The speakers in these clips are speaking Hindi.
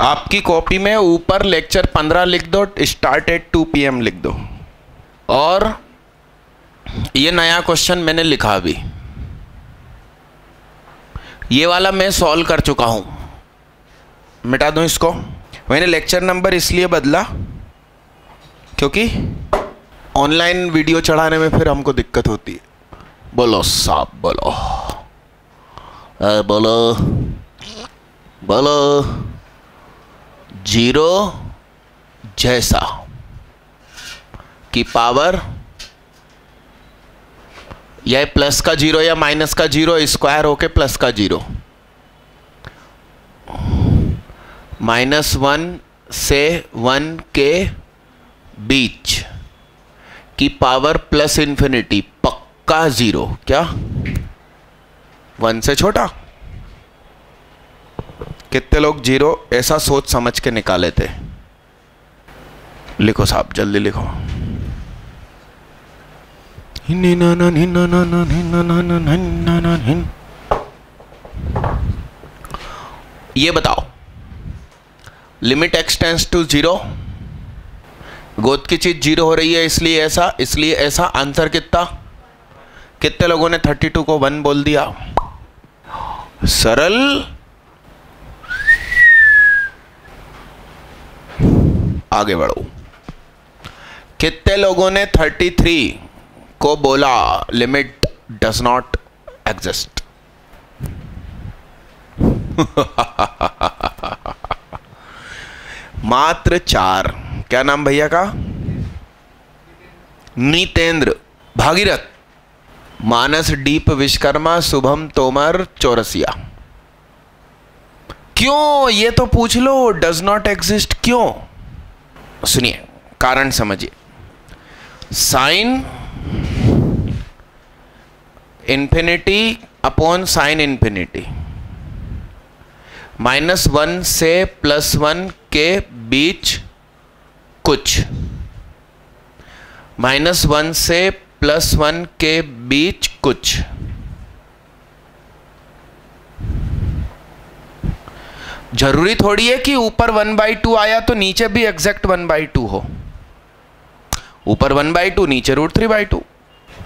आपकी कॉपी में ऊपर लेक्चर 15 लिख दो, स्टार्ट एट 2 PM लिख दो। और ये नया क्वेश्चन मैंने लिखा अभी, ये वाला मैं सॉल्व कर चुका हूं, मिटा दूं इसको। मैंने लेक्चर नंबर इसलिए बदला क्योंकि ऑनलाइन वीडियो चढ़ाने में फिर हमको दिक्कत होती है। बोलो साहब, बोलो बोलो बोलो। 0 जैसा की पावर, यह प्लस का 0 या माइनस का 0 स्क्वायर होके प्लस का 0, -1 से 1 के बीच की पावर प्लस इंफिनिटी, पक्का 0। क्या 1 से छोटा? कितने लोग 0 ऐसा सोच समझ के निकाले थे? लिखो साहब, जल्दी लिखो। ये बताओ, लिमिट x टेंड्स टू 0, गोद की चीज 0 हो रही है इसलिए ऐसा। आंसर कितना? कितने लोगों ने 32 को 1 बोल दिया? सरल। आगे बढ़ो। कितने लोगों ने 33 को बोला लिमिट डज नॉट एग्जिस्ट? मात्र 4। क्या नाम भैया का? नीतेंद्र, भागीरथ, मानस, डीप, विश्वकर्मा, शुभम, तोमर, चौरसिया। क्यों? ये तो पूछ लो, डज नॉट एग्जिस्ट क्यों? सुनिए, कारण समझिए। Sine infinity upon sine infinity, -1 से +1 के बीच कुछ, -1 से +1 के बीच कुछ। जरूरी थोड़ी है कि ऊपर 1/2 आया तो नीचे भी एग्जैक्ट 1/2 हो। ऊपर 1/2, नीचे √3/2।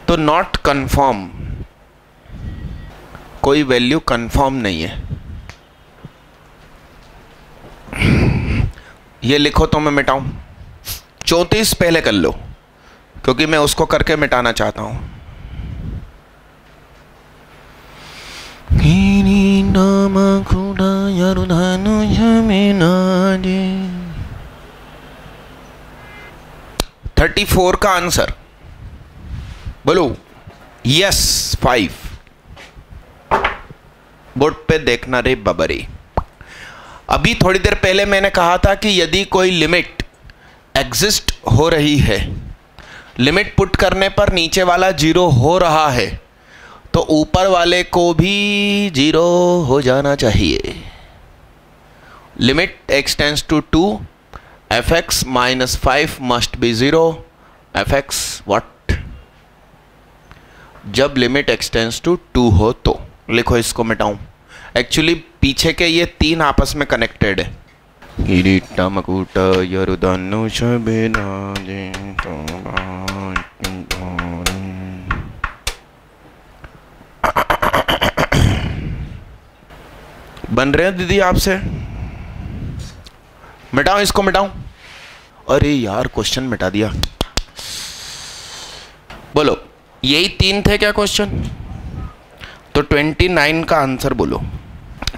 तो नॉट कंफर्म, कोई वैल्यू कंफर्म नहीं है। ये लिखो तो मैं मिटाऊं। 34 पहले कर लो, क्योंकि मैं उसको करके मिटाना चाहता हूं। 34 का आंसर बोलो। यस 5। बोर्ड पे देखना रे बबरी। अभी थोड़ी देर पहले मैंने कहा था कि यदि कोई लिमिट एग्जिस्ट हो रही है, लिमिट पुट करने पर नीचे वाला 0 हो रहा है, तो ऊपर वाले को भी 0 हो जाना चाहिए। Limit x tends to 2, fx -5 must be 0। fx what? जब लिमिट x टेंड्स टू 2 हो तो। लिखो, इसको मिटाऊं। एक्चुअली पीछे के ये 3 आपस में कनेक्टेड है। बन रहे हैं दीदी आपसे? मिटाऊं इसको, मिटाऊं? अरे यार, क्वेश्चन मिटा दिया। बोलो, यही 3 थे क्या क्वेश्चन? तो 29 का आंसर बोलो।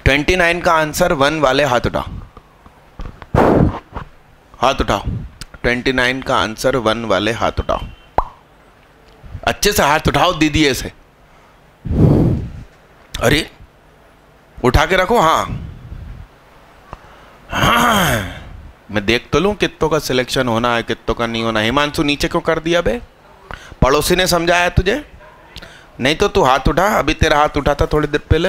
29 का आंसर 1 वाले हाथ उठाओ, हाथ उठाओ। 29 का आंसर 1 वाले हाथ उठाओ। अच्छे से हाथ उठाओ दीदी ऐसे। अरे उठा के रखो। हाँ हाँ, मैं देख तो लूं कित्तों का सिलेक्शन होना है, कित्तों का नहीं होना। हिमांशु नीचे क्यों कर दिया बे? पड़ोसी ने समझाया तुझे? नहीं तो तू हाथ उठा। अभी तेरा हाथ उठा था थोड़ी देर पहले।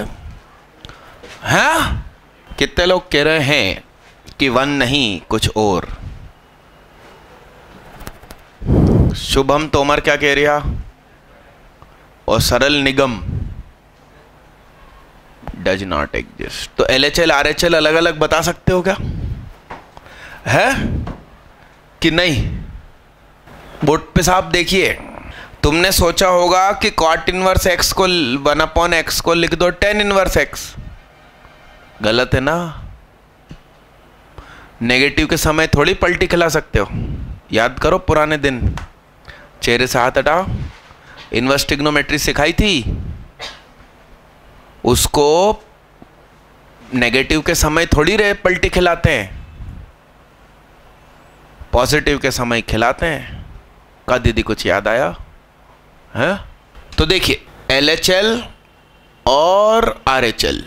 हाँ, कितने लोग कह रहे हैं कि 1 नहीं कुछ और? शुभम तोमर क्या कह रहा? और सरल निगम डज नॉट एग्जिस्ट। तो LHL RHL अलग अलग बता सकते हो क्या? है कि नहीं? बोर्ड पे साहब देखिए, तुमने सोचा होगा कि कॉट इनवर्स एक्स को 1/x को लिख दो tan इनवर्स एक्स। गलत है ना? नेगेटिव के समय थोड़ी पलटी खिला सकते हो। याद करो पुराने दिन, चेहरे से हाथ हटाओ। इनवर्स ट्रिग्नोमेट्री सिखाई थी, उसको नेगेटिव के समय थोड़ी रे पलटी खिलाते हैं, पॉजिटिव के समय खिलाते हैं। का दीदी कुछ याद आया है? तो देखिए LHL और RHL,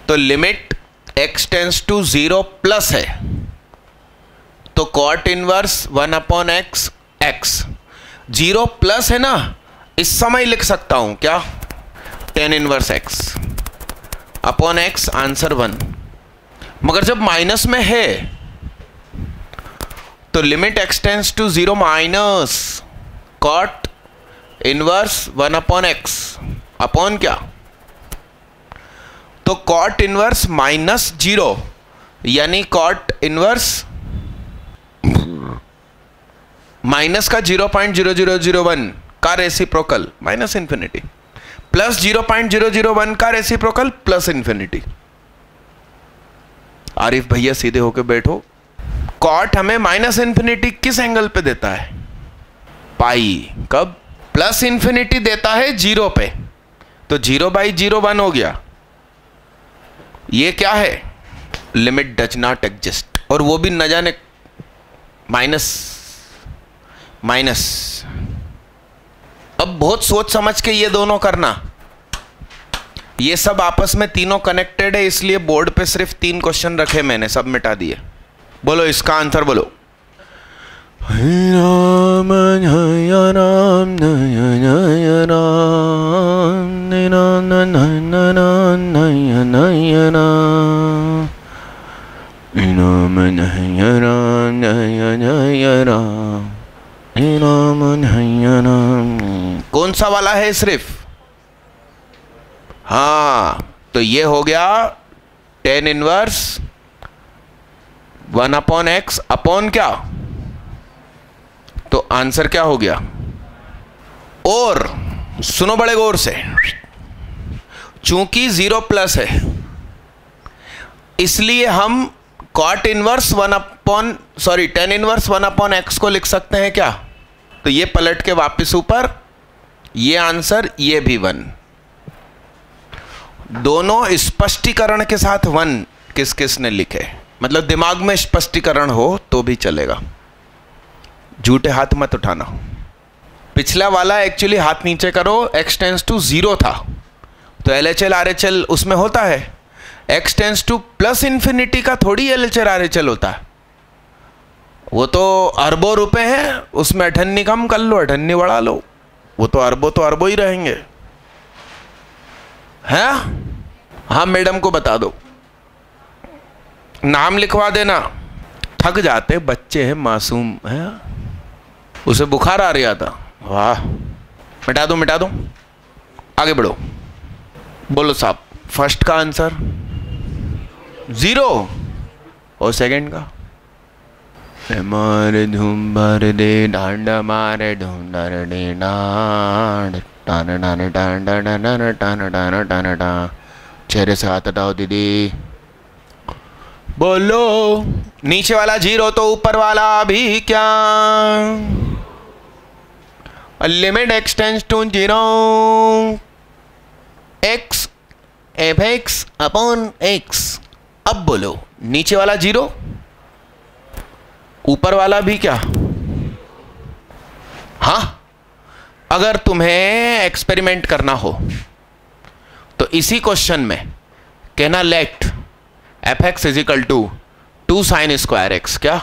तो limit x tends to 0 plus है, तो cot inverse 1/x x 0 plus है ना, इस समय लिख सकता हूं क्या? tan inverse x upon x, answer 1। मगर जब माइनस में है तो limit x tends to 0 minus cot inverse 1/x upon क्या? तो कॉट इनवर्स -0 यानी कॉट इनवर्स माइनस का 0.0001 का रेसिप्रोकल माइनस इंफिनिटी, प्लस 0.001 का रेसिप्रोकल प्लस इंफिनिटी। आरिफ भैया सीधे होके बैठो। कॉट हमें माइनस इंफिनिटी किस एंगल पे देता है? पाई। कब? प्लस इंफिनिटी देता है 0 पे, तो 0/0 1 हो गया। ये क्या है? लिमिट डज नॉट एग्जिस्ट, और वो भी न जाने माइनस माइनस। अब बहुत सोच समझ के ये दोनों करना, ये सब आपस में तीनों कनेक्टेड है, इसलिए बोर्ड पे सिर्फ 3 क्वेश्चन रखे मैंने, सब मिटा दिए। बोलो इसका आंसर बोलो। कौन सा वाला है सिर्फ? हाँ, तो ये हो गया tan इनवर्स 1/x अपॉन क्या? तो आंसर क्या हो गया? और सुनो बड़े गौर से, चूंकि 0 प्लस है इसलिए हम tan इनवर्स 1/x को लिख सकते हैं क्या? तो ये पलट के वापस ऊपर, ये आंसर, ये भी 1। दोनों स्पष्टीकरण के साथ 1 किस किस ने लिखे, मतलब दिमाग में स्पष्टीकरण हो तो भी चलेगा, झूठे हाथ मत उठाना। पिछला वाला एक्चुअली हाथ नीचे करो, x टेंस टू 0 था, तो LHL RHL उसमें होता है। x tends two plus infinity का थोड़ी LHL RHL होता है, वो तो अरबों रुपए हैं, उसमें अठन्नी कम कर लो, अठन्नी बढ़ा लो, वो तो अरबों ही रहेंगे, हैं? हाँ, मैडम को बता दो, नाम लिखवा देना। थक जाते बच्चे हैं, मासूम है, उसे बुखार आ रहा था। वाह, मिटा दो, आगे बढ़ो। बोलो साहब, फर्स्ट का आंसर 0 और सेकंड का? मारे धूम भर दे डांडा मारे ढूंढर दे डांड टान टान टान टान टान टान टान टान। चेहरे से हाथ हटाओ दीदी। बोलो, नीचे वाला 0 तो ऊपर वाला भी क्या? Limit x tends to 0 x f(x) upon x। अब बोलो, नीचे वाला 0, ऊपर वाला भी क्या? हाँ, अगर तुम्हें एक्सपेरिमेंट करना हो तो इसी क्वेश्चन में कहना let f(x) is equal to 2 sin square x। क्या?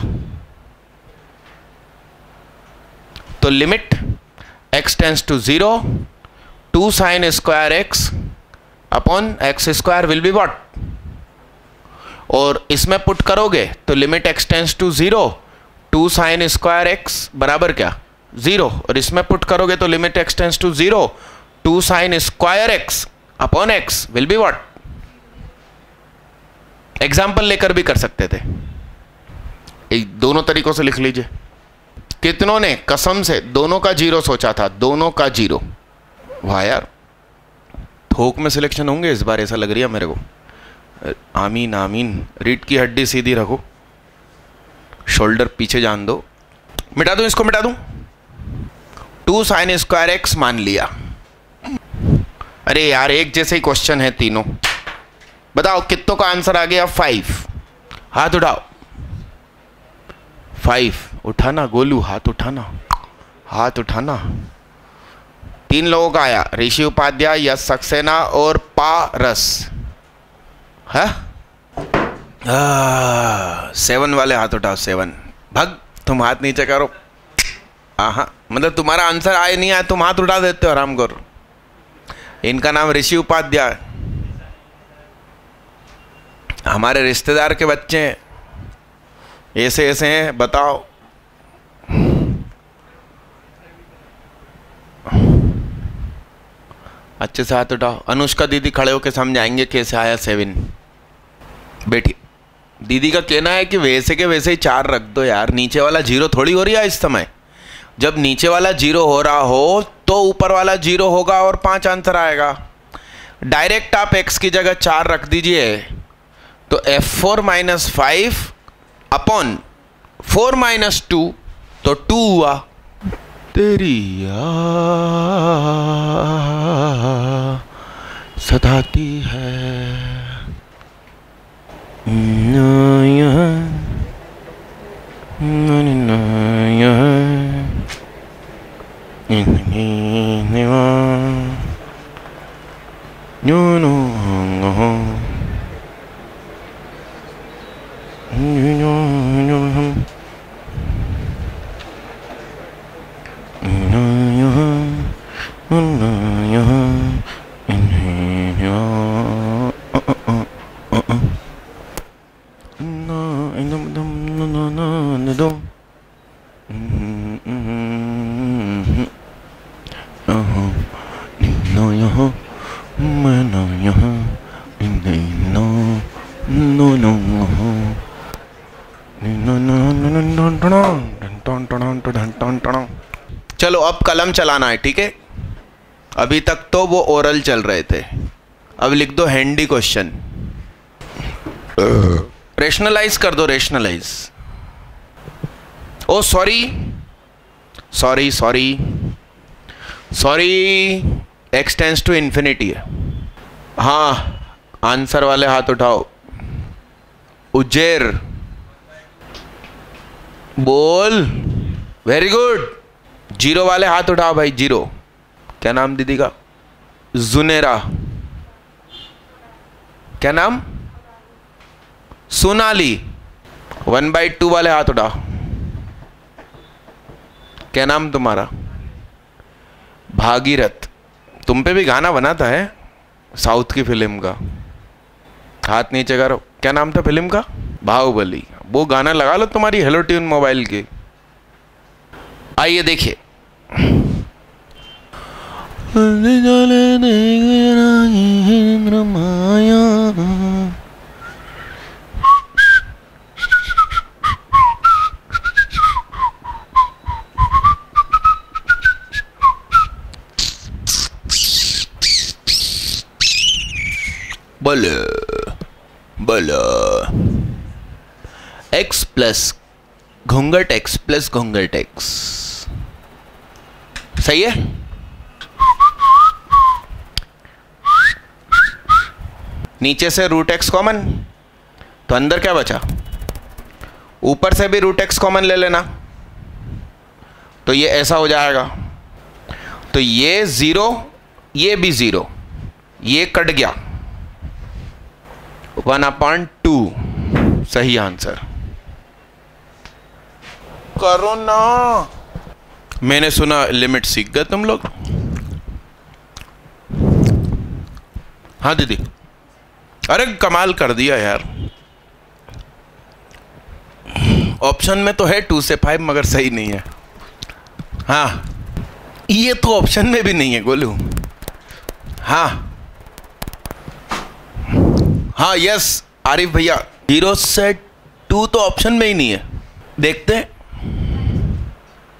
तो limit x tends to 0 2 sin square x upon x square will be what? और इसमें पुट करोगे तो limit x tends to 0 2 sin square x बराबर क्या? 0। और इसमें पुट करोगे तो limit x tends to 0 2 sin square x upon x will be what? Example लेकर भी कर सकते थे, दोनों तरीकों से लिख लीजिए। कितनों ने कसम से दोनों का जीरो सोचा था, दोनों का जीरो। वाह यार, थोक में सिलेक्शन होंगे इस बार, ऐसा लग रही है मेरे को। आमीन आमीन। रीढ़ की हड्डी सीधी रखो, शोल्डर पीछे जान दो। मिटा दूं इसको, मिटा दूं। 2 sin स्क्वायर एक्स मान लिया। अरे यार एक जैसे ही क्वेश्चन है तीनों। बताओ कितनों का आंसर आ गया? 5। हाथ उठाओ। 5 उठाना गोलू, हाथ उठाना, हाथ उठाना। 3 लोगों का आया, ऋषि उपाध्याय, यश सक्सेना और पारस। है 7 वाले हाथ उठाओ। 7 भग, तुम हाथ नीचे करो। हाँ, मतलब तुम्हारा आंसर आए नहीं आए तुम हाथ उठा देते हो, आराम करो। इनका नाम ऋषि उपाध्याय, हमारे रिश्तेदार के बच्चे हैं, ऐसे ऐसे हैं। बताओ अच्छे से हाथ उठाओ। अनुष्का दीदी खड़े होकर समझाएंगे कैसे आया 7। बेटी दीदी का कहना है कि वैसे के वैसे ही 4 रख दो यार, नीचे वाला जीरो थोड़ी हो रही है इस समय। जब नीचे वाला जीरो हो रहा हो तो ऊपर वाला जीरो होगा और 5 आंसर आएगा। डायरेक्ट आप x की जगह 4 रख दीजिए तो f4 - 5 अपॉन 4 - 2 तो 2 हुआ। तेरी सताती है चलो अब कलम चलाना है, ठीक है। अभी तक तो वो ओरल चल रहे थे, अब लिख दो हैंडी क्वेश्चन। रेशनलाइज कर दो, rationalise. Oh sorry sorry sorry sorry, x tends to infinity है। हाँ, आंसर वाले हाथ उठाओ। उज्जैर बोल, वेरी गुड। 0 वाले हाथ उठाओ भाई, 0। क्या नाम दीदी का? जुनेरा। क्या नाम? सोनाली। 1/2 वाले हाथ उठाओ। क्या नाम तुम्हारा? भागीरथ। तुम पे भी गाना बनाता है साउथ की फिल्म का, हाथ नीचे करो। क्या नाम था फिल्म का? बाहुबली। वो गाना लगा लो तुम्हारी हेलो ट्यून मोबाइल की। आइए देखिए, बोलो बोलो। x प्लस घूंघट x प्लस घूंघट x सही है। नीचे से √x कॉमन, तो अंदर क्या बचा? ऊपर से भी √x कॉमन ले लेना, तो ये ऐसा हो जाएगा। तो ये 0, ये भी 0, ये कट गया। 1/2 सही आंसर। करो ना, मैंने सुना लिमिट सीख गए तुम लोग। हाँ दीदी, अरे कमाल कर दिया यार। ऑप्शन में तो है 2 से 5 मगर सही नहीं है। हाँ, ये तो ऑप्शन में भी नहीं है गोलू। हाँ हाँ, यस आरिफ भैया 0 से 2 तो ऑप्शन में ही नहीं है। देखते हैं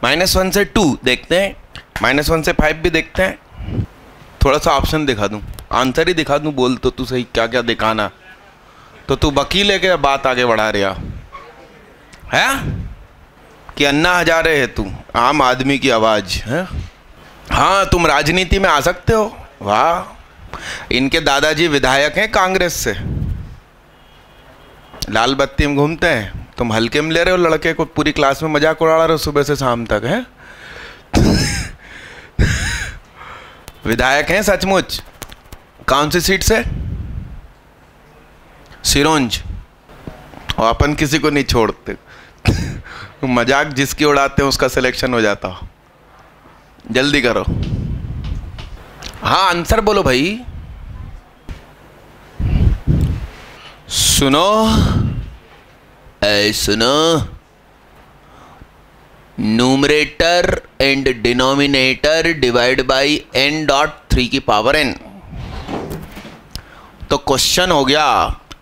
-1 से 2 देखते हैं, -1 से 5 भी देखते हैं। थोड़ा सा ऑप्शन दिखा दूं, आंसर ही दिखा दूं, बोल तो तू सही क्या क्या दिखाना। तो तू वकील है के बात आगे बढ़ा रहा है कि अन्ना हजारे है तू, आम आदमी की आवाज़ है। हाँ तुम राजनीति में आ सकते हो, वाह। इनके दादाजी विधायक हैं कांग्रेस से, लाल बत्ती में घूमते हैं, तुम हल्के में ले रहे हो लड़के को, पूरी क्लास में मजाक उड़ा रहे हो सुबह से शाम तक है। विधायक हैं सचमुच। कौन सी सीट से? सिरोंज। और अपन किसी को नहीं छोड़ते। मजाक जिसकी उड़ाते हैं उसका सिलेक्शन हो जाता हो। जल्दी करो। हाँ आंसर बोलो भाई। सुनो सुनो, numerator and denominator divide by n dot 3 की पावर n। तो क्वेश्चन हो गया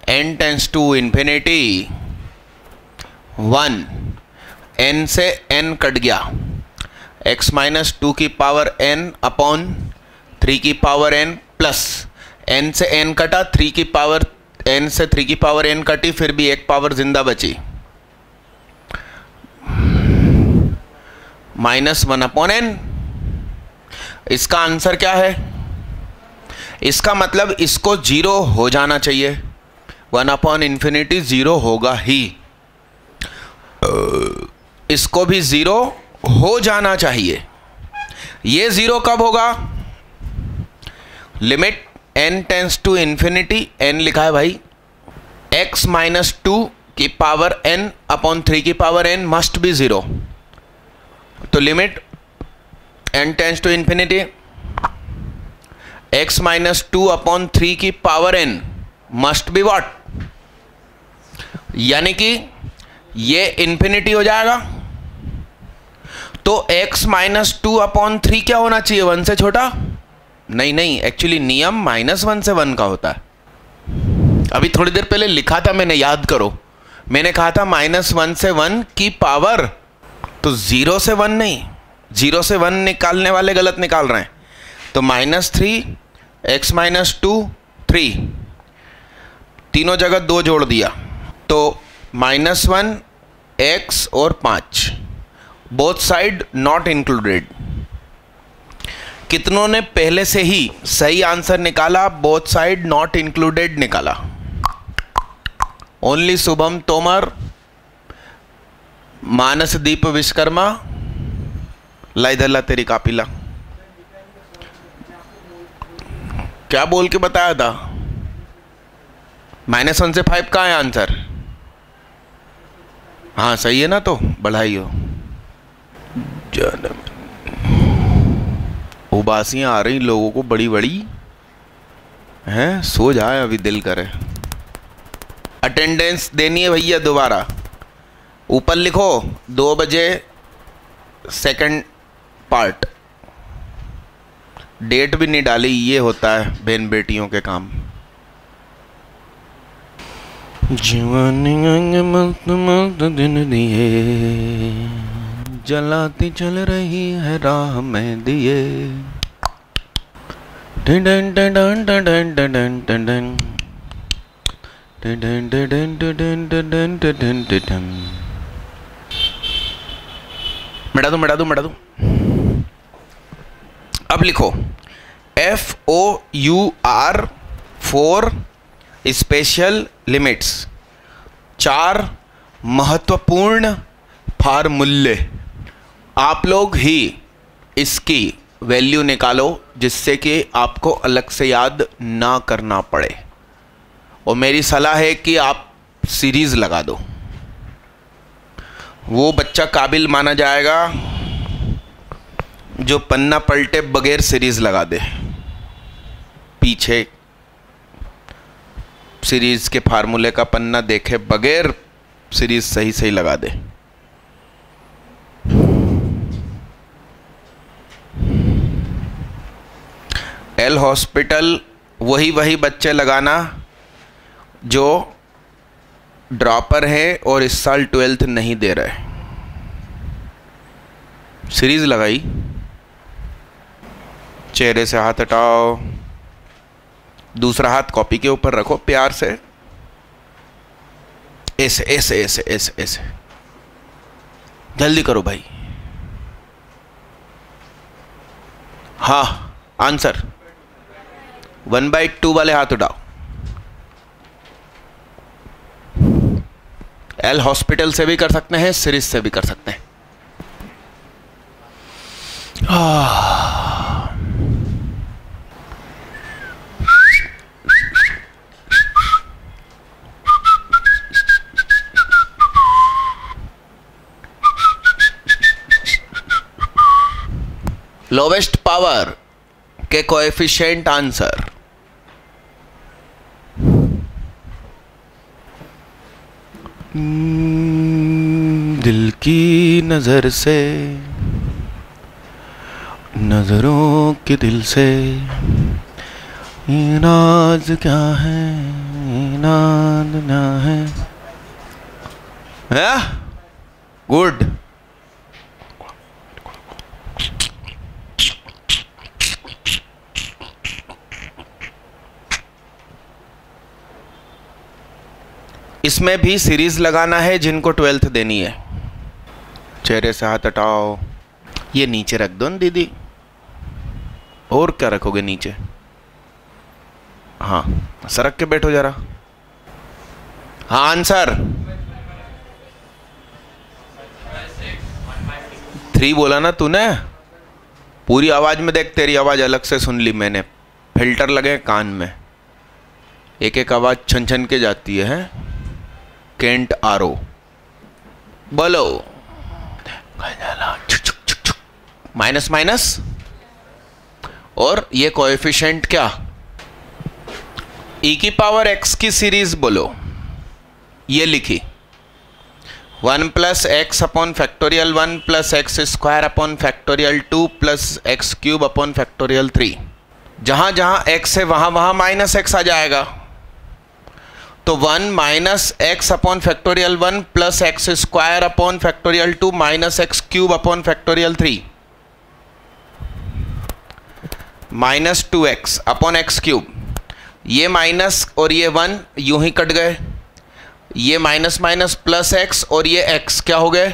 n tends to infinity 1, n से n कट गया, x माइनस 2 की पावर n अपॉन 3 की पावर n प्लस n से n कटा, 3 की पावर n से 3 की पावर n कटी, फिर भी एक पावर जिंदा बची, -1 अपॉन n। इसका आंसर क्या है? इसका मतलब इसको 0 हो जाना चाहिए, 1 अपॉन इंफिनिटी 0 होगा ही, इसको भी 0 हो जाना चाहिए। ये 0 कब होगा? Limit n tends to infinity, n लिखा है भाई, x माइनस 2 की पावर n अपॉन 3 की पावर n मस्ट बी 0। तो limit n tends to infinity x minus 2 upon 3 की power n must be what, यानी कि ये इंफिनिटी हो जाएगा। तो x माइनस 2 अपॉन 3 क्या होना चाहिए? 1 से छोटा? नहीं नहीं, एक्चुअली नियम -1 से 1 का होता है। अभी थोड़ी देर पहले लिखा था मैंने, याद करो, मैंने कहा था -1 से 1 की पावर, तो 0 से 1 नहीं, 0 से 1 निकालने वाले गलत निकाल रहे हैं। तो -3 x माइनस 2 3, तीनों जगह 2 जोड़ दिया, तो -1 x और 5, बोथ साइड नॉट इंक्लूडेड। कितनों ने पहले से ही सही आंसर निकाला? बोथ साइड नॉट इंक्लूडेड निकाला। ओनली शुभम तोमर, मानसदीप विश्वकर्मा, लाइधल्ला तेरी कापिला। क्या बोल के बताया था? -1 से 5 का है आंसर। हाँ सही है ना, तो बढ़ाई हो। उबासियां आ रही लोगों को बड़ी बड़ी हैं, सो जाए अभी दिल करे। अटेंडेंस देनी है भैया दोबारा, ऊपर लिखो 2 बजे सेकंड पार्ट। डेट भी नहीं डाली, ये होता है बहन बेटियों के काम। जीवानी मस्त मस्त दिन दिए, जलाती चल रही है राह में दिए। मिटा दो। अब लिखो FOUR 4 स्पेशल लिमिट्स, 4 महत्वपूर्ण फार्मूले। आप लोग ही इसकी वैल्यू निकालो जिससे कि आपको अलग से याद ना करना पड़े, और मेरी सलाह है कि आप सीरीज लगा दो, वो बच्चा काबिल माना जाएगा जो पन्ना पलटे बगैर सीरीज लगा दे, पीछे सीरीज के फार्मूले का पन्ना देखे बगैर सीरीज सही लगा दे। एल हॉस्पिटल वही बच्चे लगाना जो ड्रॉपर है और इस साल 12th नहीं दे रहे, सीरीज लगाई, चेहरे से हाथ हटाओ, दूसरा हाथ कॉपी के ऊपर रखो प्यार से, ऐसे ऐसे ऐसे ऐसे ऐसे, जल्दी करो भाई। हाँ आंसर 1/2 वाले हाथ उठाओ। एल हॉस्पिटल से भी कर सकते हैं, सीरीज से भी कर सकते हैं। लोवेस्ट पावर के कोएफिशिएंट आंसर, दिल की नजर से, नजरों के दिल से, ये नाज क्या है, ये नाज क्या है, गुड। इसमें भी सीरीज लगाना है जिनको 12th देनी है। चेहरे से हाथ हटाओ, ये नीचे रख दो न दीदी, और क्या रखोगे नीचे, हाँ सरक के बैठो जरा। हाँ आंसर 3 बोला ना तूने, पूरी आवाज में देख, तेरी आवाज अलग से सुन ली मैंने, फिल्टर लगे कान में, एक एक आवाज छन छन के जाती है। केंट आरो बोलो, माइनस माइनस, और ये कोएफिशिएंट क्या, e की पावर x की सीरीज बोलो, ये लिखी 1 + x upon factorial 1 + x square upon factorial 2 + x cube upon factorial 3। जहां जहां x है वहां वहां -x आ जाएगा, तो 1 - x upon factorial 1 + x square upon factorial 2 - x cube upon factorial 3 -2x upon x cube. ये माइनस और ये 1 यूं ही कट गए, ये माइनस माइनस प्लस x और ये x क्या हो गए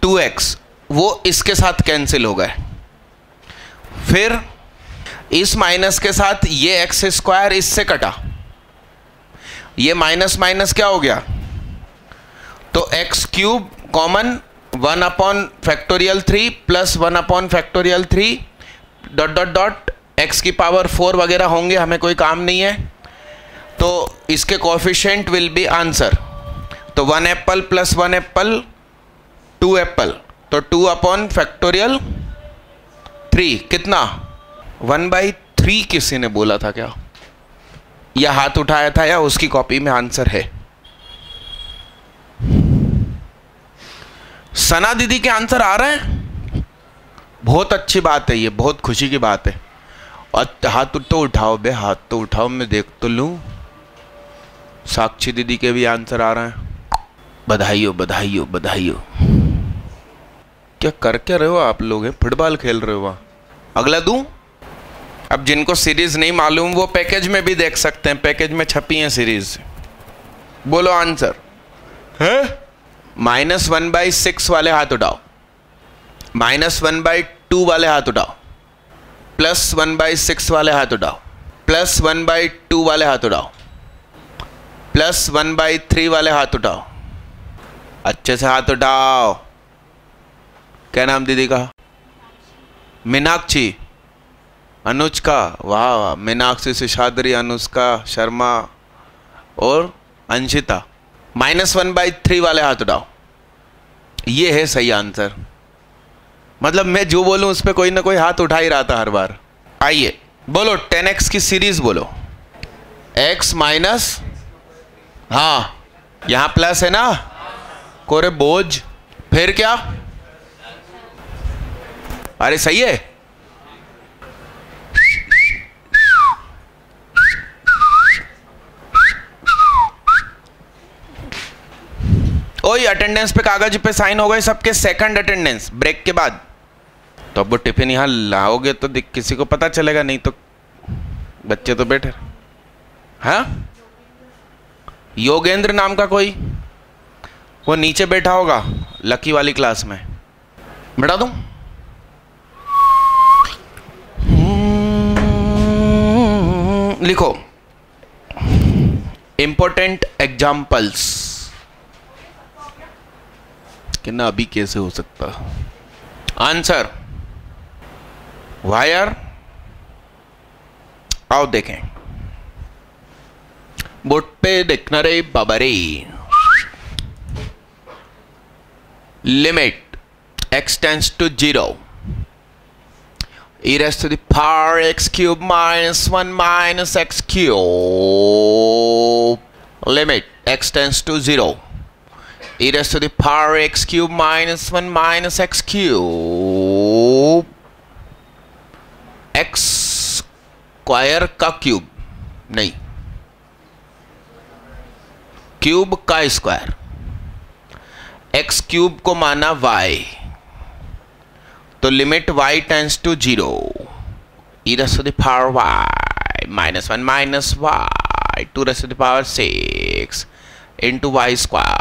2x, वो इसके साथ कैंसिल हो गए। फिर इस माइनस के साथ ये x स्क्वायर इससे कटा, ये माइनस माइनस क्या हो गया, तो x cube common 1 upon factorial 3 + 1 upon factorial 3 dot dot dot x की पावर 4 वगैरह होंगे, हमें कोई काम नहीं है। तो इसके कोएफिशिएंट विल बी आंसर, तो 1 एप्पल + 1 एप्पल 2 एप्पल, तो 2 अपॉन फैक्टोरियल 3 कितना 1/3 किसी ने बोला था क्या, या हाथ उठाया था, या उसकी कॉपी में आंसर है। सना दीदी के आंसर आ रहे हैं, बहुत अच्छी बात है, ये बहुत खुशी की बात है। और हाथ तो उठाओ बे, हाथ तो उठाओ, मैं देख तो लूं। साक्षी दीदी के भी आंसर आ रहे हैं, बधाई हो बधाई हो बधाई हो। क्या कर क्या रहे हो आप लोग, हैं फुटबॉल खेल रहे हो। अगला दूं, अब जिनको सीरीज नहीं मालूम वो पैकेज में भी देख सकते हैं, पैकेज में छपी है सीरीज। बोलो आंसर है, -1/6 वाले हाथ उठाओ, -1/2 वाले हाथ उठाओ, +1/6 वाले हाथ उठाओ, +1/2 वाले हाथ उठाओ, +1/3 वाले हाथ उठाओ, अच्छे से हाथ उठाओ। क्या नाम दीदी का, मीनाक्षी, अनुष्का, वाह, मीनाक्षी शेषाद्री, अनुष्का शर्मा और अंशिता। -1/3 वाले हाथ उठाओ, ये है सही आंसर। मतलब मैं जो बोलूं उस पर कोई ना कोई हाथ उठा ही रहा था हर बार। आइए बोलो 10x की सीरीज बोलो, x माइनस, हाँ यहां प्लस है ना, कोरे बोझ, फिर क्या, अरे सही है, ओए अटेंडेंस पे कागज पे साइन हो गए सबके, सेकंड अटेंडेंस ब्रेक के बाद। तो अब वो टिफिन यहाँ लाओगे तो किसी को पता चलेगा, नहीं तो बच्चे तो बैठे। हाँ, योगेंद्र नाम का कोई, वो नीचे बैठा होगा लकी वाली क्लास में, बैठा दूं? लिखो इंपॉर्टेंट एग्जाम्पल्स। कि ना अभी कैसे हो सकता आंसर? वायर, आओ देखें, बोर्ड पे देखना रे बाबा रे। Limit x tends to 0 e raised to the power x cube minus 1 minus x cube. Limit x tends to 0 e raised to the power x cube minus 1 minus x cube. x square का क्यूब नहीं, क्यूब का स्क्वायर। x क्यूब को माना y, तो limit y tends to 0 e raised to the power y minus 1 minus y 2 raised to the power 6 into y square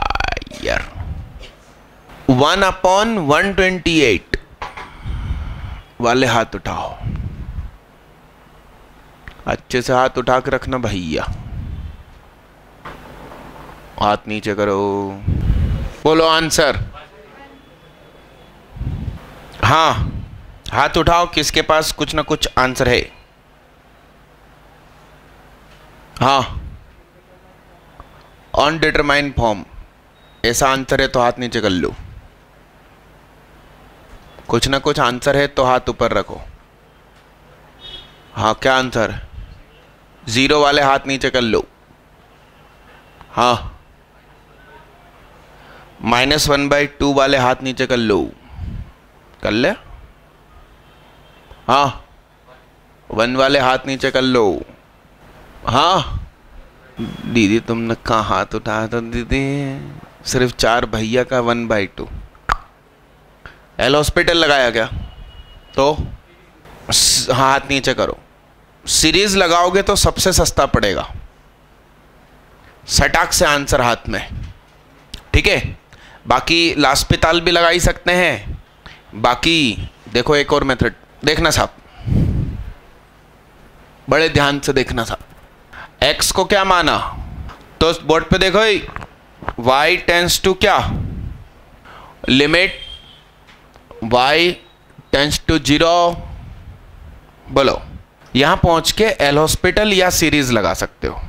1/128 वाले हाथ उठाओ, अच्छे से हाथ उठा के रखना भैया, हाथ नीचे करो, बोलो आंसर। हाँ, हाथ उठाओ किसके पास कुछ ना कुछ आंसर है। हाँ, अनडिटरमाइंड फॉर्म, ऐसा आंसर है तो हाथ नीचे कर लो। कुछ ना कुछ आंसर है तो हाथ ऊपर रखो। हाँ, क्या आंसर? 0 वाले हाथ नीचे कर लो। हाँ, -1/2 वाले हाथ नीचे कर लो, कर ले। हाँ, 1 वाले हाथ नीचे कर लो। हाँ दीदी, तुमने कहाँ हाथ उठाया था दीदी? सिर्फ 4 भैया का 1/2। एल हॉस्पिटल लगाया क्या? तो हाथ नीचे करो। सीरीज लगाओगे तो सबसे सस्ता पड़ेगा, सटाक से आंसर हाथ में, ठीक है। बाकी लास्पिताल भी लगा ही सकते हैं। बाकी देखो एक और मेथड देखना साहब, बड़े ध्यान से देखना साहब। x को क्या माना? तो बोर्ड पे देखो, y टेंड्स टू क्या? Limit y tends to 0। बोलो, यहां पहुंच के एल हॉस्पिटल या सीरीज लगा सकते हो,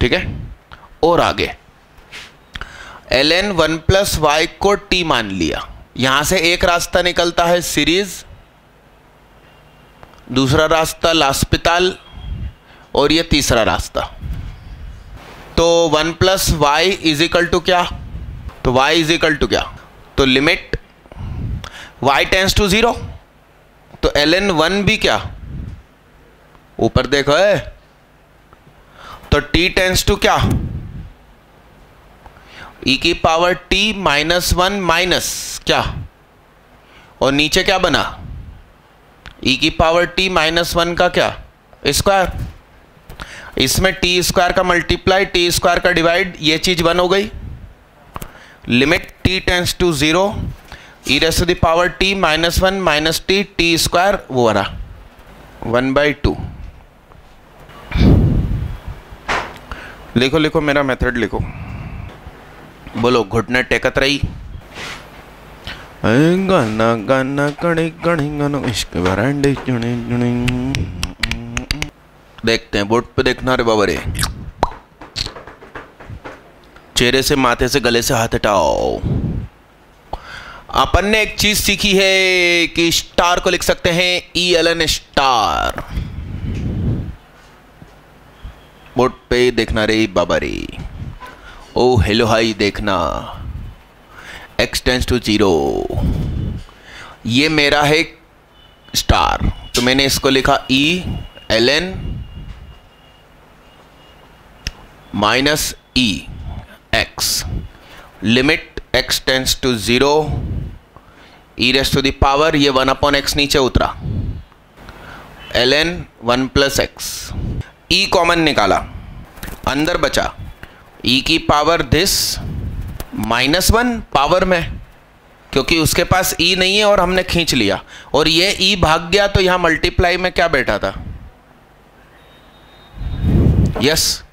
ठीक है। और आगे ln 1 + y को t मान लिया। यहां से एक रास्ता निकलता है सीरीज, दूसरा रास्ता लास्पिताल, और ये तीसरा रास्ता। तो 1 + y = क्या? तो y = क्या? तो लिमिट y टेंड्स टू 0, तो ln 1 भी क्या? ऊपर देखो है, तो t टेंड्स टू क्या? e⁻t -1 माइनस क्या? और नीचे क्या बना? e⁻t -1 का क्या? स्क्वायर। इसमें t स्क्वायर का मल्टीप्लाई, t स्क्वायर का डिवाइड, ये चीज 1 हो गई। Limit t tends to 0 e⁻t -1 minus t square, वो रहा 1/2। लिखो लिखो, मेरा मेथड लिखो। बोलो, घुटने टेकत रही। गाना गाना कड़ी कड़ी गाना इश्क बरांडे चुने चुने। देखते हैं, बोर्ड पे देखना रे बाबा रे। चेहरे से, माथे से, गले से हाथ हटाओ। अपन ने एक चीज सीखी है कि स्टार को लिख सकते हैं ELN स्टार। बोर्ड पे देखना रे बाबा रे। ओ हेलो हाई देखना, x टेंड्स टू 0, ये मेरा है स्टार, तो मैंने इसको लिखा ELN -E x, limit x tends to 0 e raise to the power, ये 1 अपॉन x नीचे उतरा, ln 1 plus x, e common निकाला, अंदर बचा e की पावर दिस -1 पावर में, क्योंकि उसके पास e नहीं है और हमने खींच लिया, और ये e भाग गया तो यहां मल्टीप्लाई में क्या बैठा था, यस।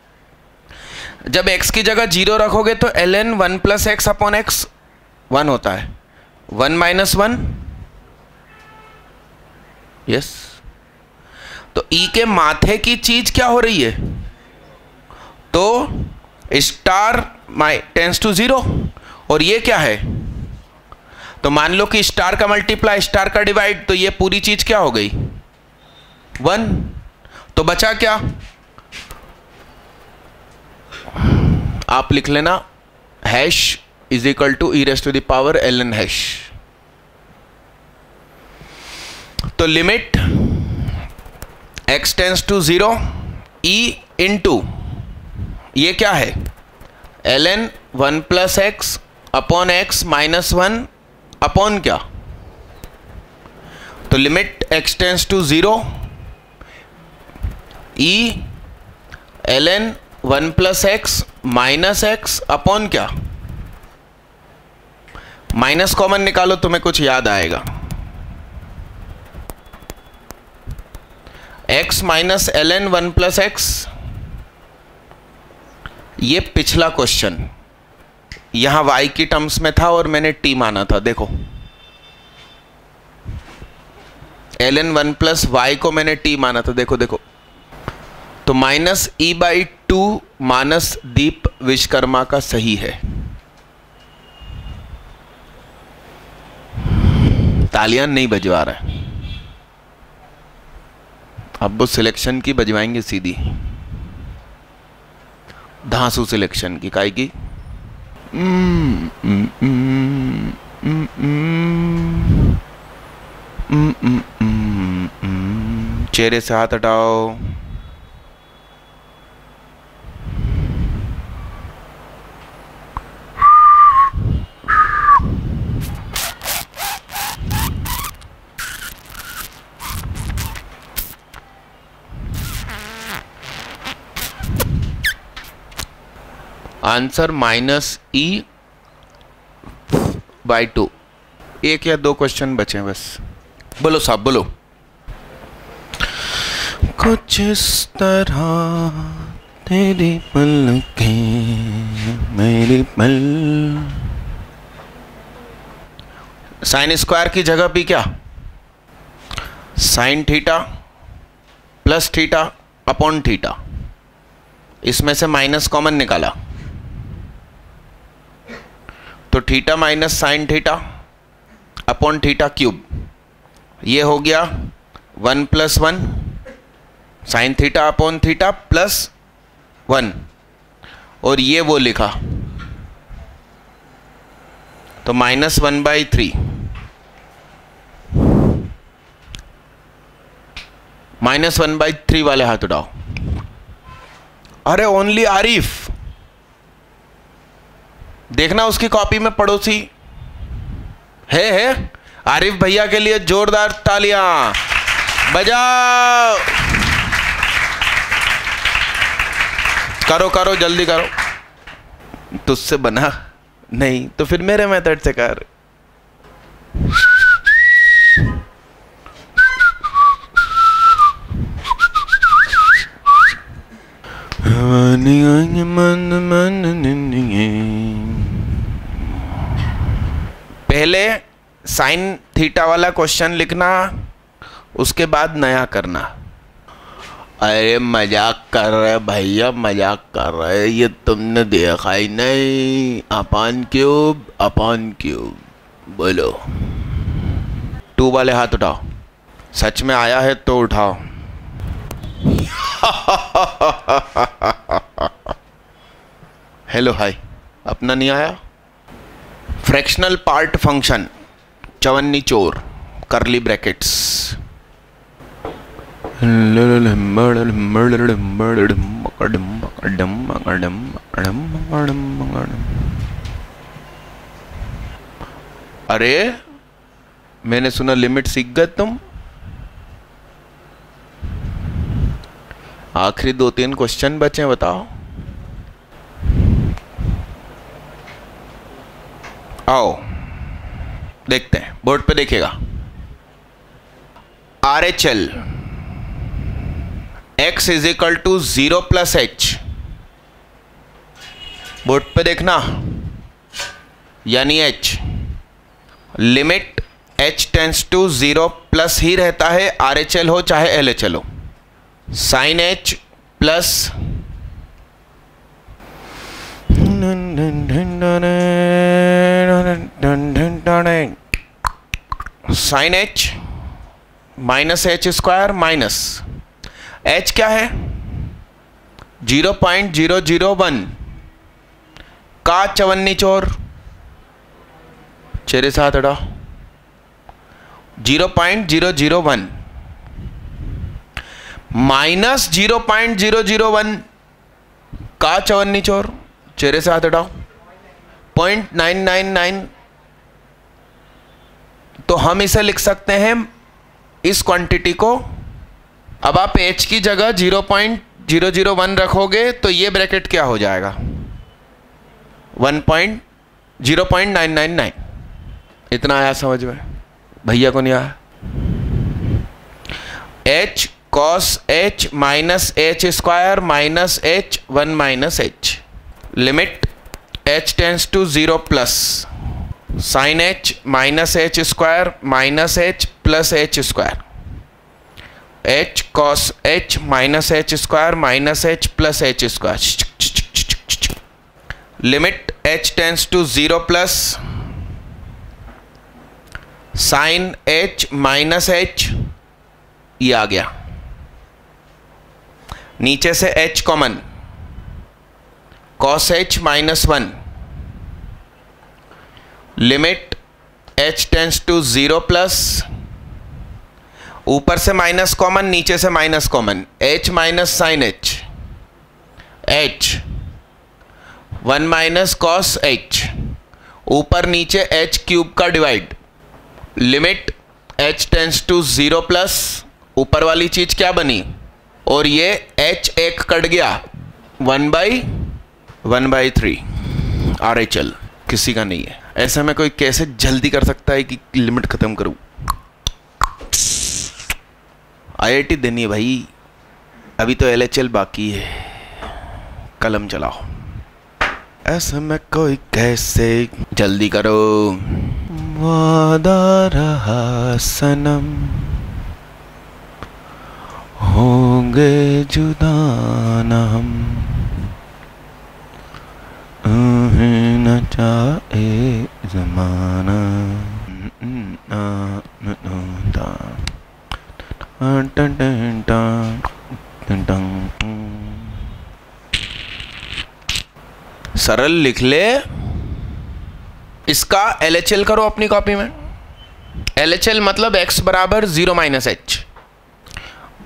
जब x की जगह 0 रखोगे तो ln 1 plus x upon x 1 होता है, 1 माइनस 1, यस। तो e के माथे की चीज क्या हो रही है, तो स्टार टेंस टू 0, और ये क्या है, तो मान लो कि स्टार का मल्टीप्लाई स्टार का डिवाइड, तो ये पूरी चीज क्या हो गई 1, तो बचा क्या, आप लिख लेना hash is equal to e raise to the power ln hash. तो limit x tends to 0 e into ये क्या है ln 1 plus x upon x minus 1 upon क्या, तो limit x tends to 0 e ln 1 plus x minus x upon क्या, माइनस कॉमन निकालो, तुम्हें कुछ याद आएगा, x minus ln 1 plus x, ये पिछला क्वेश्चन यहां y की टर्म्स में था और मैंने t माना था, देखो ln 1 प्लस y को मैंने t माना था, देखो देखो, तो माइनस e/2 मानस दीप विश्वकर्मा का सही है। तालियां नहीं बजवा रहा है, अब वो सिलेक्शन की बजवाएंगे सीधी, धांसू सिलेक्शन की, काय की चेहरे से हाथ हटाओ, आंसर -e/2। एक या दो क्वेश्चन बचे बस, बोलो साहब बोलो। कुछ इस तरह तेरी पलकें मेरी पल, साइन स्क्वायर की जगह भी क्या, sine theta plus theta upon theta, इसमें से माइनस कॉमन निकाला, तो theta minus sine theta upon theta cube, ये हो गया 1 plus 1 sine theta upon theta plus 1, और ये वो लिखा, तो -1/3, -1/3 वाले हाथ उठाओ। अरे ओनली आरिफ, देखना उसकी कॉपी में पड़ोसी है आरिफ भैया के लिए जोरदार तालियां बजाओ, करो करो जल्दी करो, तुझसे बना नहीं तो फिर मेरे मेथड से कर। पहले साइन थीटा वाला क्वेश्चन लिखना, उसके बाद नया करना। अरे मजाक कर रहे भैया, मजाक कर रहे, ये तुमने देखा ही नहीं, अपॉन क्यूब बोलो। 2 वाले हाथ उठाओ, सच में आया है तो उठाओ। हेलो हाय, अपना नहीं आया। फ्रैक्शनल पार्ट फंक्शन चवन्नी चोर करली ब्रैकेट्स, अरे मैंने सुना लिमिट सीख गए तुम। आखिरी 2-3 क्वेश्चन बचे, बताओ। आओ देखते हैं, बोर्ड पे देखिएगा। RHL x is equal to 0 plus h, board पे देखना, यानी h limit h tends to 0 plus ही रहता है, RHL हो चाहे LHL हो। Sine h plus sine h minus h square minus h क्या है 0.001 का चवन्नी चोर, चेहरे साथ हटाओ, 0.001 माइनस 0.001 का चवन्नी चोर, चेहरे से हाथ हटाओ, 0.999। तो हम इसे लिख सकते हैं इस क्वांटिटी को। अब आप h की जगह 0.001 रखोगे तो ये ब्रैकेट क्या हो जाएगा 0.999। इतना आया समझ में? भैया को नहीं आया? h cos h minus h square minus h 1 minus h, limit h tends to 0 plus sine h minus h square minus h plus h square, h cos h minus h square minus h plus h square, limit h tends to 0 plus sine h minus h, ये आ गया। नीचे से h common, cos h minus 1, limit h tends to 0 plus, ऊपर से माइनस कॉमन नीचे से minus common, h minus sine h, h 1 minus cos h, ऊपर नीचे h क्यूब का divide, limit h tends to 0 plus, ऊपर वाली चीज क्या बनी और ये h एक कट गया 1/3 RHL किसी का नहीं है। ऐसे में कोई कैसे जल्दी कर सकता है कि लिमिट खत्म करूं? IIT देनी है भाई, अभी तो LHL बाकी है। कलम चलाओ। ऐसे में कोई कैसे जल्दी करो। वादा रहा सनम होंगे जुदा न हम, न चाहे ज़माना। सरल लिख ले। इसका LHL करो अपनी कॉपी में। LHL मतलब x बराबर 0 माइनस h।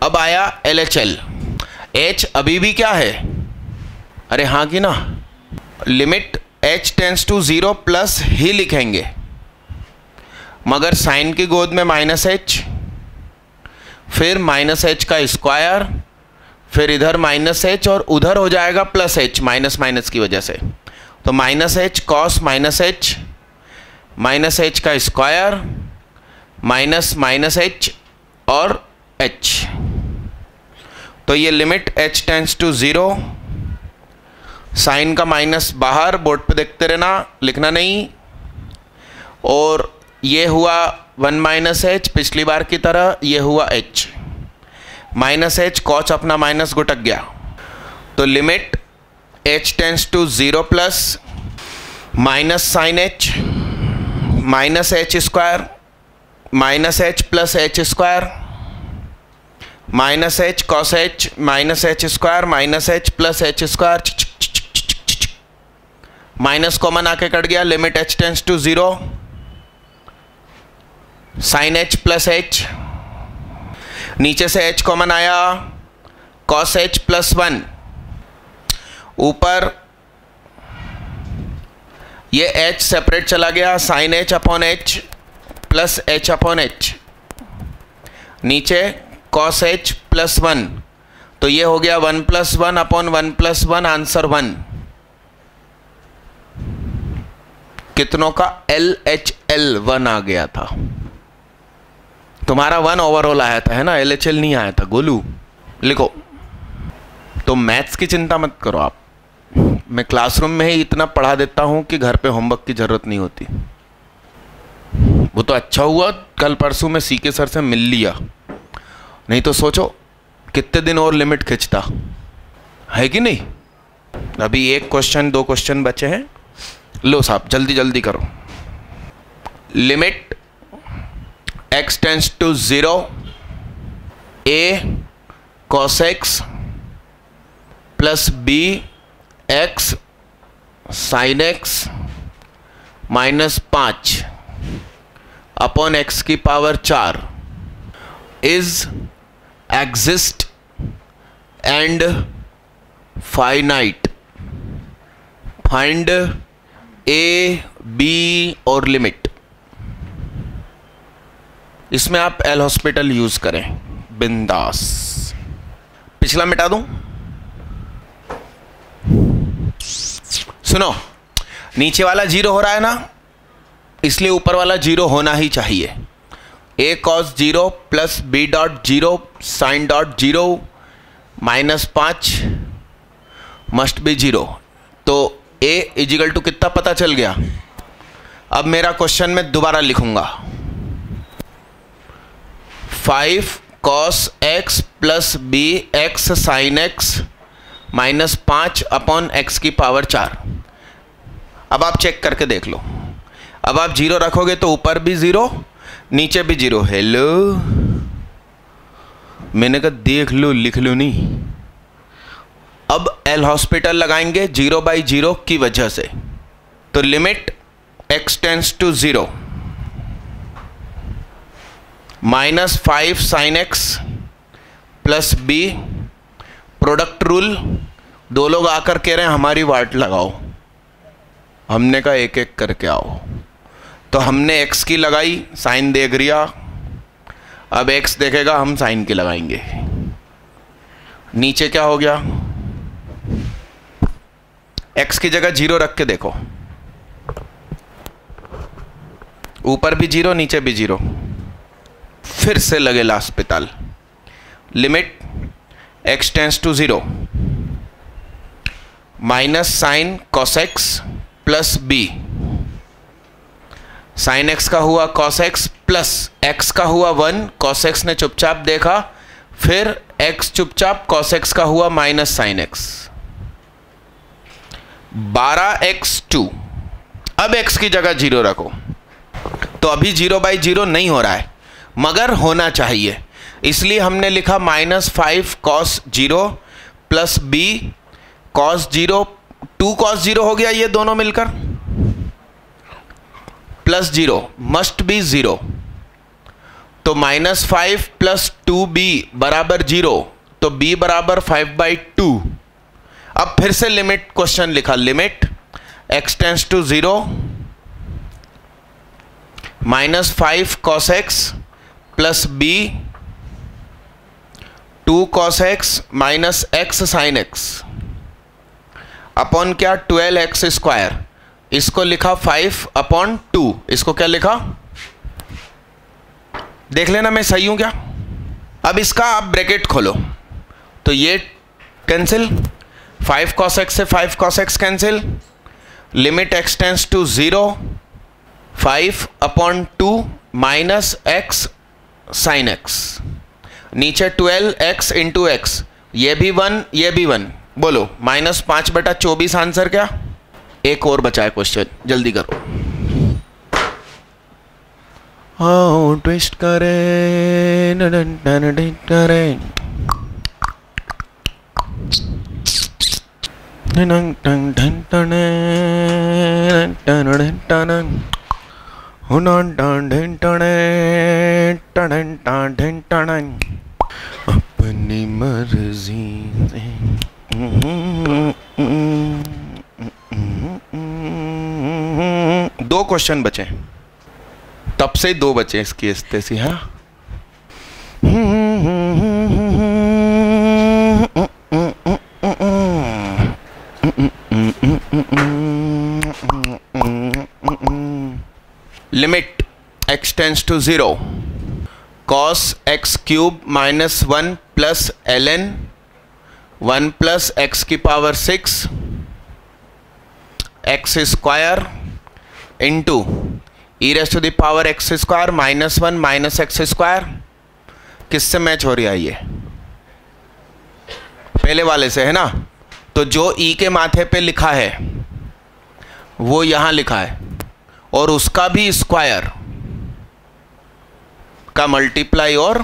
अब आया LHL, h अभी भी क्या है? अरे हाँ की ना, limit h tends to 0 plus ही लिखेंगे, मगर साइन की गोद में माइनस h, फिर माइनस h का स्क्वायर, फिर इधर माइनस h और उधर हो जाएगा प्लस h माइनस माइनस की वजह से। तो minus h cos minus h, minus h का स्क्वायर माइनस माइनस h और h। तो ये limit h tends to 0, sine का माइनस बाहर, बोर्ड पे देखते रहना, लिखना नहीं। और ये हुआ 1 माइनस h, पिछली बार की तरह ये हुआ h, माइनस h कॉस अपना माइनस गुटक गया। तो limit h tends to 0 plus minus sine h minus h square minus h plus h square minus h cos h minus h square minus h plus h square, minus common आके कट गया, limit h tends to 0 sine h plus h, नीचे से h कॉमन आया, कॉस h प्लस 1, ऊपर ये h सेपरेट चला गया, sign h upon h plus h upon h, नीचे कॉस h प्लस 1, तो ये हो गया 1 प्लस 1 अपॉन 1 प्लस 1, आंसर 1। कितनों का LHL 1 आ गया था, तुम्हारा 1 ओवरऑल आया था, है ना, LHL नहीं आया था गोलू। लिखो। तो मैथ्स की चिंता मत करो आप, मैं क्लासरूम में ही इतना पढ़ा देता हूं कि घर पे होमवर्क की जरूरत नहीं होती। वो तो अच्छा हुआ कल परसों में सीके सर से मिल लिया, नहीं तो सोचो कितने दिन और लिमिट खिंचता, है कि नहीं। अभी 1 क्वेश्चन 2 क्वेश्चन बचे हैं, लो साहब जल्दी जल्दी करो। Limit x tends to 0 a cos x plus b x sin x minus 5 upon x की power 4 is exist and finite, find a b और लिमिट। इसमें आप एल हॉस्पिटल यूज करें बिंदास। पिछला मिटा दूं, सुनो, नीचे वाला 0 हो रहा है ना, इसलिए ऊपर वाला 0 होना ही चाहिए। a cos 0 plus b dot 0 sine dot 0 minus 5 must be 0, तो a इजिकल टू कितना पता चल गया। अब मेरा क्वेश्चन में दोबारा लिखूंगा, 5 cos x plus b x sine x minus 5 upon x की पावर 4। अब आप चेक करके देख लो, अब आप 0 रखोगे तो ऊपर भी 0 नीचे भी 0। हेलो, मैंने कहा देख लो, लिख लो नहीं। अब एल हॉस्पिटल लगाएंगे 0/0 की वजह से, तो limit x tends to 0 minus 5 sine x plus b, product rule, 2 लोग आकर कह रहे हैं हमारी वाट लगाओ, हमने कहा एक एक करके आओ, तो हमने x की लगाई, साइन देख रिया, अब x देखेगा, हम साइन की लगाएंगे। नीचे क्या हो गया, x की जगह 0 रख के देखो, ऊपर भी 0 नीचे भी 0, फिर से लगेला अस्पताल। Limit x tends to 0 minus sine cos x plus b, sine x का हुआ cos x प्लस x का हुआ 1, cos x ने चुपचाप देखा, फिर x चुपचाप cos x का हुआ माइनस साइन x, 12x2। अब x की जगह 0 रखो, तो अभी 0/0 नहीं हो रहा है मगर होना चाहिए, इसलिए हमने लिखा minus 5 cos 0 plus b cos 0, 2 cos 0 हो गया ये दोनों मिलकर, प्लस 0 मस्ट बी 0, तो माइनस 5 प्लस 2b बराबर 0, तो b बराबर 5/2। अब फिर से लिमिट क्वेश्चन लिखा, limit x tends to 0 minus 5 cos x plus b 2 cos x minus x sine x upon क्या 12x², इसको लिखा 5/2, इसको क्या लिखा देख लेना, मैं सही हूं क्या। अब इसका आप ब्रैकेट खोलो, तो ये कैंसिल, 5 cos x से 5 cos x cancel, limit x tends to 0 5/2 minus x sine x, नीचे 12x इंटू x, ये भी 1 ये भी 1, बोलो माइनस 5/24 आंसर क्या। एक और बचा है क्वेश्चन, जल्दी करो। हाँ ट्विस्ट करें करें, अपनी मर्जी से 2 क्वेश्चन बचे, तब से 2 बचे इसकी स्थिति। हाँ, limit x tends to 0 cos x cube minus 1 plus ln 1 plus x की power 6 x square into e raise to the power x square minus 1 minus x square. किससे मैच हो रही है ये? पहले वाले से है ना। तो जो e के माथे पे लिखा है वो यहां लिखा है, और उसका भी स्क्वायर का मल्टीप्लाई, और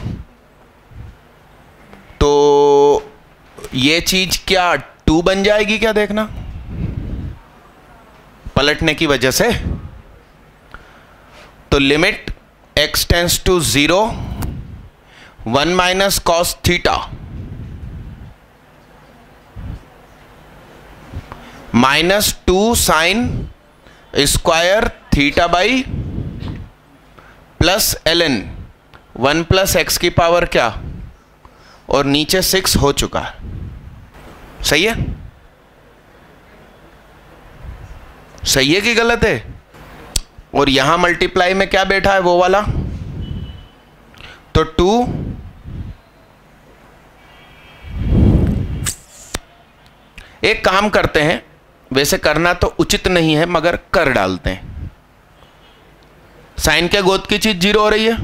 तो ये चीज क्या 2 बन जाएगी क्या? देखना पलटने की वजह से। तो limit x tends to 0 1 minus cos theta minus 2 sine square theta by plus ln 1 plus x की पावर क्या, और नीचे 6 हो चुका है। सही है? सही है कि गलत है? और यहां मल्टीप्लाई में क्या बैठा है? वो वाला। तो 2 एक काम करते हैं, वैसे करना तो उचित नहीं है मगर कर डालते हैं। साइन के गोद की चीज 0 हो रही है,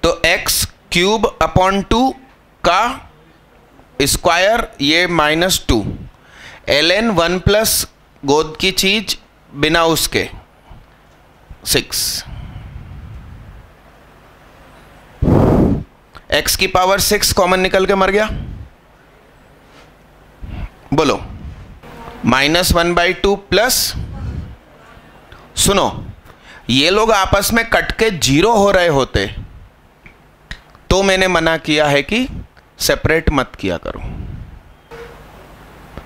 तो x क्यूब अपॉन 2 का स्क्वायर ये माइनस 2 ln 1 प्लस गोद की चीज बिना उसके 6 x की पावर 6 कॉमन निकल के मर गया। बोलो माइनस 1/2 प्लस, सुनो ये लोग आपस में कट के 0 हो रहे होते तो मैंने मना किया है कि सेपरेट मत किया करो।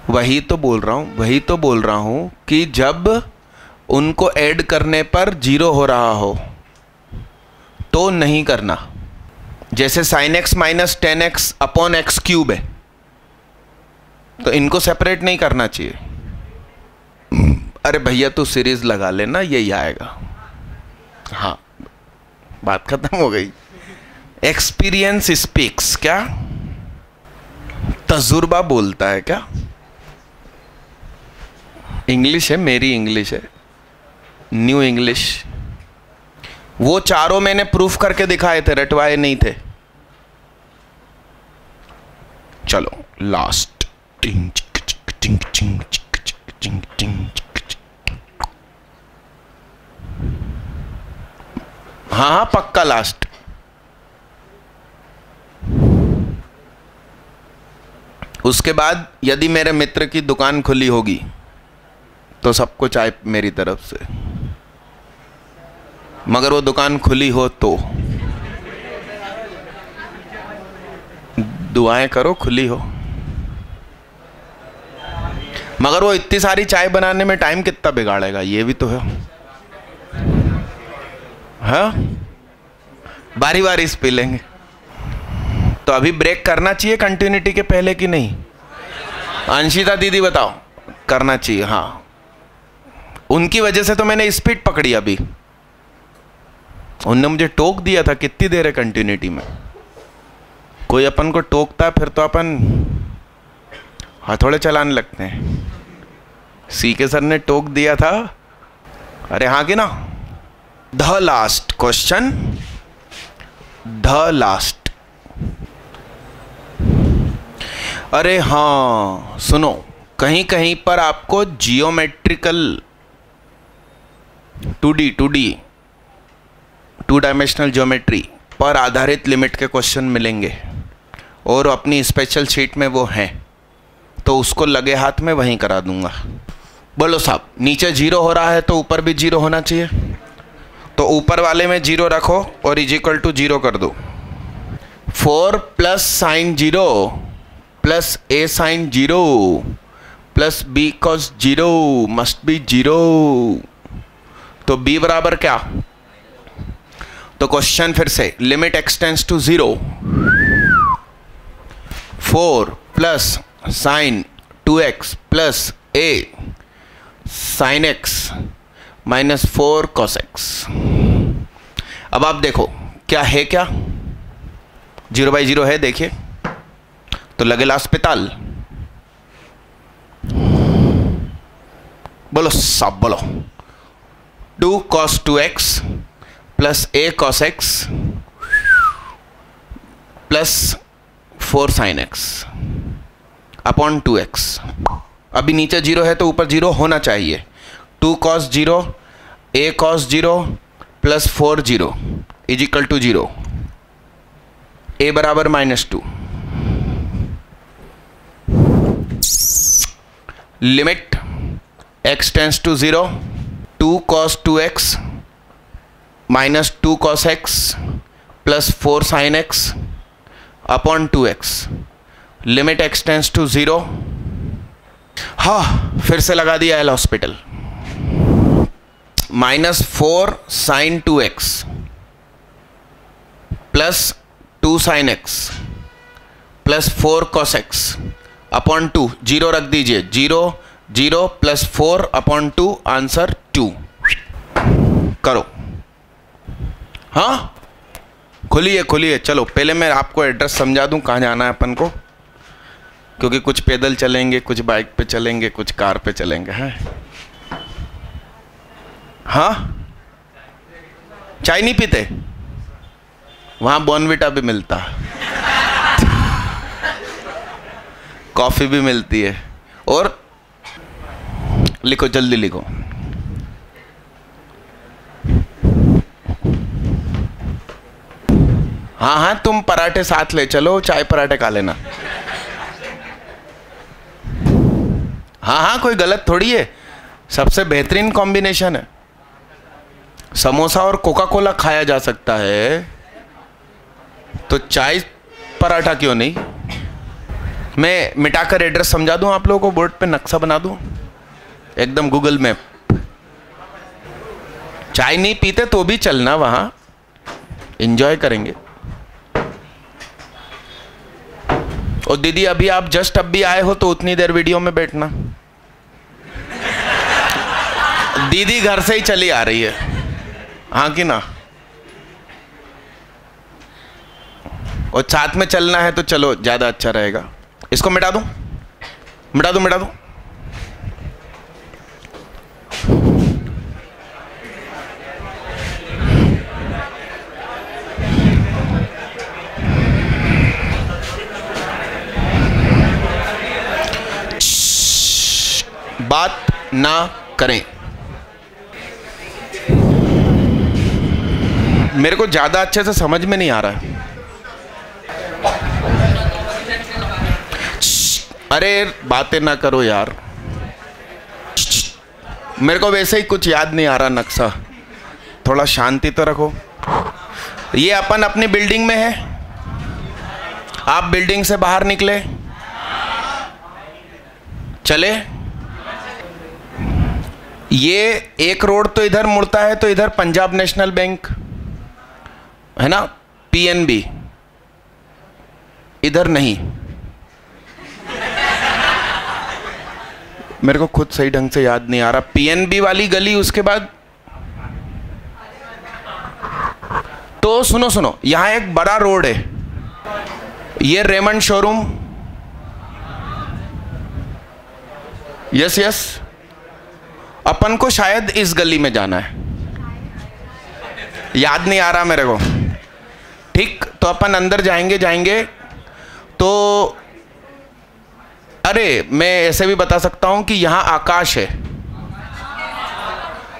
वही तो बोल रहा हूं कि जब उनको ऐड करने पर 0 हो रहा हो तो नहीं करना। जैसे sin x minus 10x upon x cube है, तो इनको सेपरेट नहीं करना चाहिए। अरे भैया तू सीरीज लगा लेना, यही आएगा। हाँ, बात खत्म हो गई। एक्सपीरियंस स्पीक्स, क्या तजुर्बा बोलता है क्या? इंग्लिश है, मेरी इंग्लिश है, न्यू इंग्लिश। वो चारों मैंने प्रूफ करके दिखाए थे, रटवाए नहीं थे। चलो लास्ट। हाँ पक्का लास्ट। उसके बाद यदि मेरे मित्र की दुकान खुली होगी तो सबको चाय मेरी तरफ से, मगर वो दुकान खुली हो तो दुआएं करो खुली हो। मगर वो इतनी सारी चाय बनाने में टाइम कितना बिगाड़ेगा, ये भी तो है। हाँ, बारी बारी पी लेंगे। तो अभी ब्रेक करना चाहिए कंटिन्यूटी के पहले कि नहीं? अंशिता दीदी बताओ, करना चाहिए। हाँ, उनकी वजह से तो मैंने स्पीड पकड़ी। अभी उनने मुझे टोक दिया था कितनी देर है कंटिन्यूटी में। कोई अपन को टोकता फिर तो अपन हथौड़े चलाने लगते हैं। सी के सर ने टोक दिया था। अरे हाँ कि ना? The last question, the last. अरे हाँ सुनो, कहीं कहीं पर आपको जियोमेट्रिकल 2D 2 डायमेंशनल ज्योमेट्री पर आधारित लिमिट के क्वेश्चन मिलेंगे, और अपनी स्पेशल शीट में वो हैं, तो उसको लगे हाथ में वहीं करा दूंगा। बोलो साहब, नीचे 0 हो रहा है तो ऊपर भी 0 होना चाहिए। तो ऊपर वाले में 0 रखो और इज इक्वल टू 0 कर दो। 4 plus sine 0 plus a sine 0 plus b cos 0 must be 0। तो b बराबर क्या? तो क्वेश्चन फिर से, limit x tends to 0, 4 plus sine 2x plus a sine x minus 4 cos x। अब आप देखो क्या है, क्या 0/0 है, देखिए तो लगे लास्पिताल। बोलो सब बोलो, 2 cos 2x plus a cos x plus 4 sin x upon 2x। अभी नीचे 0 है तो ऊपर 0 होना चाहिए। 2 cos 0 a cos 0 plus 4 0 is equal to 0। a बराबर -2। Limit x tends to 0, 2 cos 2x minus 2 cos x plus 4 sin x upon 2x। Limit x tends to 0। हाँ, फिर से लगा दिया L hospital. -4 sin 2x plus 2 sin x plus 4 cos x upon 2, 0 रख दीजिए, 0 0 प्लस 4 अपॉन 2, आंसर 2। करो। हाँ खुलिए खुलिए। चलो पहले मैं आपको एड्रेस समझा दूं कहाँ जाना है अपन को, क्योंकि कुछ पैदल चलेंगे, कुछ बाइक पे चलेंगे, कुछ कार पे चलेंगे। हैं? हाँ, चाय नहीं पीते? वहाँ बॉर्नविटा भी मिलता, कॉफ़ी भी मिलती है। और लिखो, जल्दी लिखो। हाँ हाँ, तुम पराठे साथ ले चलो, चाय पराठे खा लेना। हाँ हाँ, कोई गलत थोड़ी है, सबसे बेहतरीन कॉम्बिनेशन है। समोसा और कोका कोला खाया जा सकता है, तो चाय पराठा क्यों नहीं? मैं मिटाकर एड्रेस समझा दूं आप लोगों को, बोर्ड पे नक्शा बना दूं एकदम गूगल मैप। चाय नहीं पीते तो भी चलना, वहां एंजॉय करेंगे। और दीदी अभी आप जस्ट अभी आए हो तो उतनी देर वीडियो में बैठना। दीदी घर से ही चली आ रही है, हाँ कि ना? और साथ में चलना है तो चलो, ज्यादा अच्छा रहेगा। इसको मिटा दूं, मिटा दूं, मिटा दूं। बात ना करें। मेरे को ज्यादा अच्छे से समझ में नहीं आ रहा है। अरे बातें ना करो यार, मेरे को वैसे ही कुछ याद नहीं आ रहा नक्शा, थोड़ा शांति तो रखो। ये अपन अपनी बिल्डिंग में है, आप बिल्डिंग से बाहर निकले, चले। ये एक रोड तो इधर मुड़ता है, तो इधर पंजाब नेशनल बैंक है ना, पीएनबी, इधर नहीं। मेरे को खुद सही ढंग से याद नहीं आ रहा। पीएनबी वाली गली, उसके बाद तो सुनो सुनो, यहां एक बड़ा रोड है, ये रेमंड शोरूम, यस यस। अपन को शायद इस गली में जाना है, याद नहीं आ रहा मेरे को। ठीक, तो अपन अंदर जाएंगे जाएंगे तो, अरे मैं ऐसे भी बता सकता हूं कि यहां आकाश है,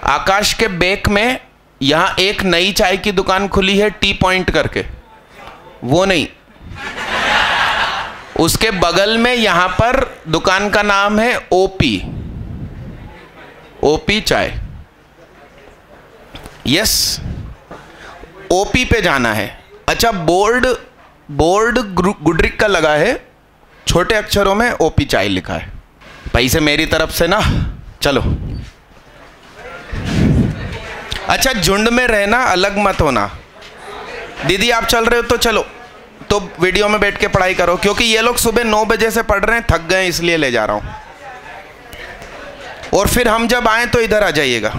आकाश के बैक में यहां एक नई चाय की दुकान खुली है, टी पॉइंट करके, वो नहीं, उसके बगल में यहां पर दुकान का नाम है ओपी, ओपी चाय, यस, ओपी पे जाना है। अच्छा, बोर्ड गुडरिक का लगा है, छोटे अक्षरों में ओपी चाय लिखा है। पैसे मेरी तरफ से ना, चलो। अच्छा, झुंड में रहना, अलग मत होना। दीदी आप चल रहे हो तो चलो, तो वीडियो में बैठ के पढ़ाई करो, क्योंकि ये लोग सुबह 9 बजे से पढ़ रहे हैं, थक गए इसलिए ले जा रहा हूँ। और फिर हम जब आए तो इधर आ जाइएगा।